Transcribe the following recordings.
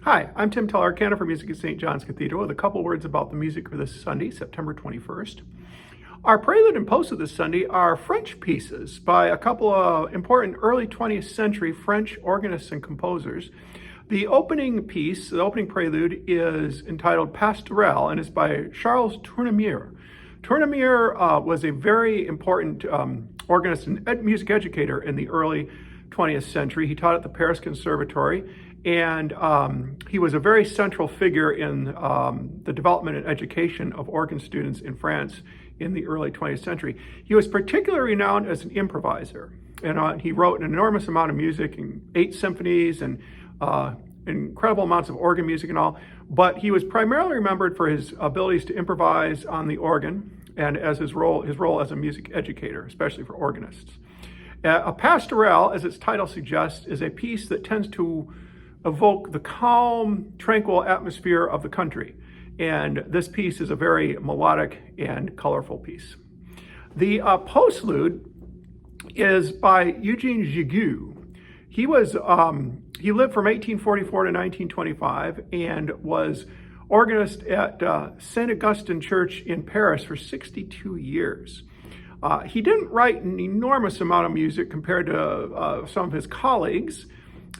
Hi, I'm Tim Tuller, Cantor for Music at St. John's Cathedral, with a couple words about the music for this Sunday, September 21st. Our prelude and postlude this Sunday are French pieces by a couple of important early 20th century French organists and composers. The opening piece, the opening prelude, is entitled Pastorelle and is by Charles Tournemire. Tournemire was a very important organist and music educator in the early 20th century. He taught at the Paris Conservatory, and he was a very central figure in the development and education of organ students in France in the early 20th century. He was particularly renowned as an improviser, and he wrote an enormous amount of music, in 8 symphonies and incredible amounts of organ music and all, but he was primarily remembered for his abilities to improvise on the organ and as his role as a music educator, especially for organists. A pastorelle, as its title suggests, is a piece that tends to evoke the calm, tranquil atmosphere of the country. And this piece is a very melodic and colorful piece. The postlude is by Eugene Gigoux. He lived from 1844 to 1925 and was organist at St. Augustine Church in Paris for 62 years. He didn't write an enormous amount of music compared to some of his colleagues.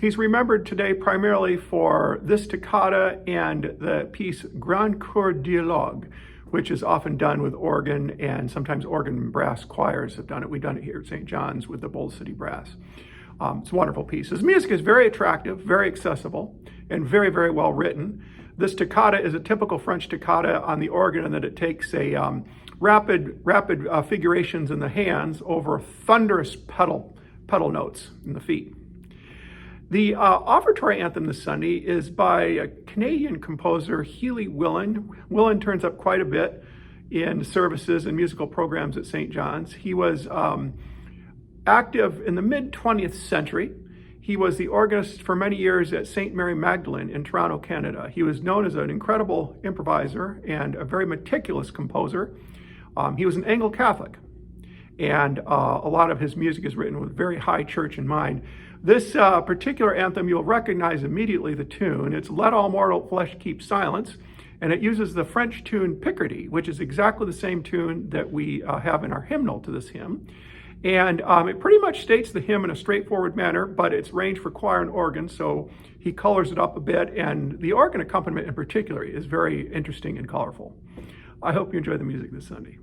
He's remembered today primarily for this toccata and the piece Grand Chœur Dialogue, which is often done with organ, and sometimes organ and brass choirs have done it. We've done it here at St. John's with the Bold City Brass. It's a wonderful piece. His music is very attractive, very accessible, and very, very well written. This toccata is a typical French toccata on the organ in that it takes a rapid figurations in the hands over thunderous pedal notes in the feet. The offertory anthem this Sunday is by a Canadian composer, Healy Willan. Willan turns up quite a bit in services and musical programs at St. John's. He was active in the mid-20th century. He was the organist for many years at St. Mary Magdalene in Toronto, Canada. He was known as an incredible improviser and a very meticulous composer. He was an Anglo-Catholic, and a lot of his music is written with very high church in mind. This particular anthem, you'll recognize immediately the tune. It's Let All Mortal Flesh Keep Silence, and it uses the French tune Picardy, which is exactly the same tune that we have in our hymnal to this hymn. And it pretty much states the hymn in a straightforward manner, but it's arranged for choir and organ, so he colors it up a bit, and the organ accompaniment in particular is very interesting and colorful. I hope you enjoy the music this Sunday.